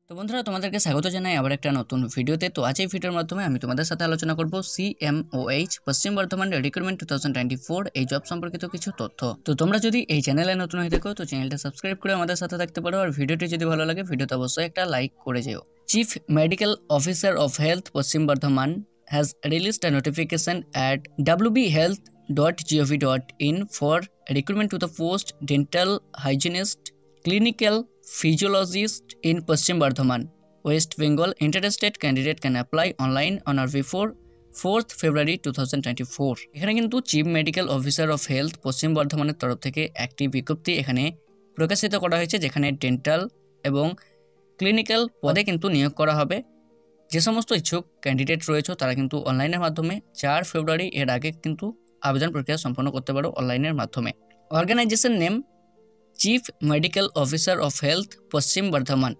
তো বন্ধুরা তোমাদেরকে স্বাগত জানাই আবার একটা নতুন ভিডিওতে। তো আজ এই ভিডিওর মাধ্যমে আমি তোমাদের সাথে আলোচনা করব CMOH পশ্চিম বর্ধমান রিক্রুটমেন্ট 2024 এই জব সম্পর্কিত কিছু তথ্য। তো তোমরা যদি এই চ্যানেলে নতুন হয়ে থাকো তো চ্যানেলটা সাবস্ক্রাইব করে আমাদের সাথে থাকতে পারো, আর ভিডিওটি যদি ভালো লাগে ভিডিওতে অবশ্যই একটা লাইক করে যেও। Chief medical officer of health Paschim Bardhaman has released a notification at wbhealth.gov.in for recruitment to the post dental hygienist, clinical physiologist in Paschim Bardhaman, West Bengal. Interested candidate can apply online on or before 4th February 2024। এখানে কিন্তু chief medical officer of health পশ্চিম বর্ধমানের তরফ থেকে একটি বিজ্ঞপ্তি এখানে প্রকাশিত করা হয়েছে, যেখানে ডেন্টাল এবং ক্লিনিক্যাল পদে কিন্তু নিয়োগ করা হবে। যে সমস্ত ইচ্ছুক ক্যান্ডিডেট রয়েছে তারা কিন্তু অনলাইনের মাধ্যমে 4 ফেব্রুয়ারি এর আগে কিন্তু আবেদন প্রক্রিয়া সম্পন্ন করতে পারো অনলাইনের মাধ্যমে। Organisation name chief medical officer of health Paschim Bardhaman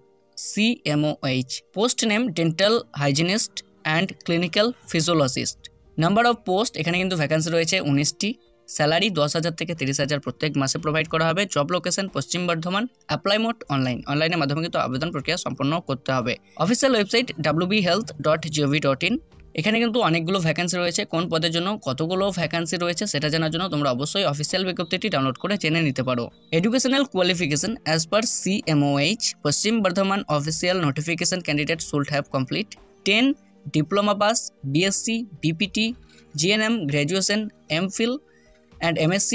CMOH, post name dental hygienist and clinical physiologist. Number of post এখানে কিন্তু ভ্যাকান্সি রয়েছে 19টি। স্যালারি 10,000 থেকে 30,000 প্রত্যেক মাসে প্রোভাইড করা হবে। জব লোকেশন পশ্চিম বর্ধমান। অ্যাপ্লাই মোড অনলাইনের মাধ্যমে কিন্তু আবেদন প্রক্রিয়া সম্পন্ন করতে হবে। Official website wbhealth.gov.in। এখানে কিন্তু অনেকগুলো ভ্যাকান্সি রয়েছে। কোন পদের জন্য কতগুলো ভ্যাকান্সি রয়েছে সেটা জানার জন্য তোমরা অবশ্যই অফিসিয়াল বিজ্ঞপ্তিটি ডাউনলোড করে জেনে নিতে পারো। Educational qualification as per CMOH Paschim Bardhaman official notification candidate should have complete 10 diploma pass, BSc, BPT, GNM graduation, MPhil and MSc,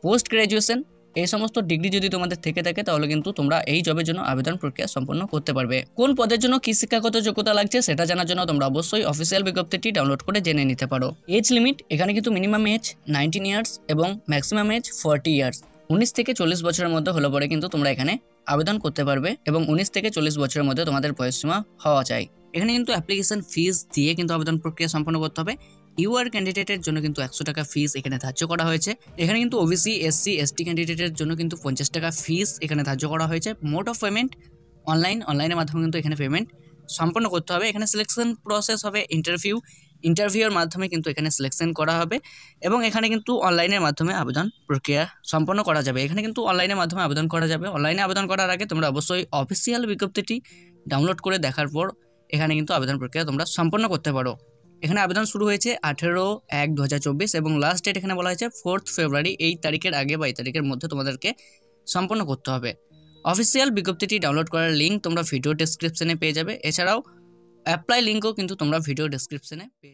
post graduation. এই সমস্ত ডিগ্রি যদি তোমাদের থেকে থাকে তাহলে কিন্তু তোমরা এই জবের জন্য আবেদন প্রক্রিয়া সম্পন্ন করতে পারবে। কোন পদের জন্য কি শিক্ষাগত যোগ্যতা লাগছে সেটা জানার জন্য তোমরা অবশ্যই অফিসিয়াল বিজ্ঞপ্তিটি ডাউনলোড করে জেনে নিতে পারো। এজ লিমিট এখানে কিন্তু মিনিমাম এজ 19 ইয়ার্স এবং ম্যাক্সিমাম এজ 40 ইয়ার্স। 19 থেকে 40 বছরের মধ্যে হলে পরে কিন্তু তোমরা এখানে আবেদন করতে পারবে এবং 19 থেকে 40 বছরের মধ্যে তোমাদের বয়সসীমা হওয়া চাই। এখানে কিন্তু অ্যাপ্লিকেশন ফিস দিয়ে কিন্তু আবেদন প্রক্রিয়া সম্পন্ন করতে হবে। ইউআর ক্যান্ডিডেটের জন্য কিন্তু 100 টাকা ফিস এখানে ধার্য করা হয়েছে। এখানে কিন্তু OBC, SC, ST ক্যান্ডিডেটের জন্য কিন্তু 50 টাকা ফিস এখানে ধার্য করা হয়েছে। মোড অফ পেমেন্ট অনলাইনের মাধ্যমে কিন্তু এখানে পেমেন্ট সম্পন্ন করতে হবে। এখানে সিলেকশন প্রসেস হবে ইন্টারভিউর মাধ্যমে কিন্তু এখানে সিলেকশন করা হবে এবং এখানে কিন্তু অনলাইনের মাধ্যমে আবেদন প্রক্রিয়া সম্পন্ন করা যাবে। এখানে কিন্তু অনলাইনের মাধ্যমে আবেদন করা যাবে। অনলাইনে আবেদন করার আগে তোমরা অবশ্যই অফিসিয়াল বিজ্ঞপ্তিটি ডাউনলোড করে দেখার পর এখানে কিন্তু আবেদন প্রক্রিয়া তোমরা সম্পন্ন করতে পারো। এখানে আবেদন শুরু হয়েছে 18/1/2024 এবং লাস্ট ডেট এখানে বলা হয়েছে 4th ফেব্রুয়ারি। এই তারিখের আগে বা এই তারিখের মধ্যে তোমাদেরকে সম্পন্ন করতে হবে। অফিসিয়াল বিজ্ঞপ্তিটি ডাউনলোড করার লিঙ্ক তোমরা ভিডিও ডেসক্রিপশনে পেয়ে যাবে। এছাড়াও অ্যাপ্লাই লিঙ্কও কিন্তু তোমরা ভিডিও ডেসক্রিপশনে পেয়ে যাবে।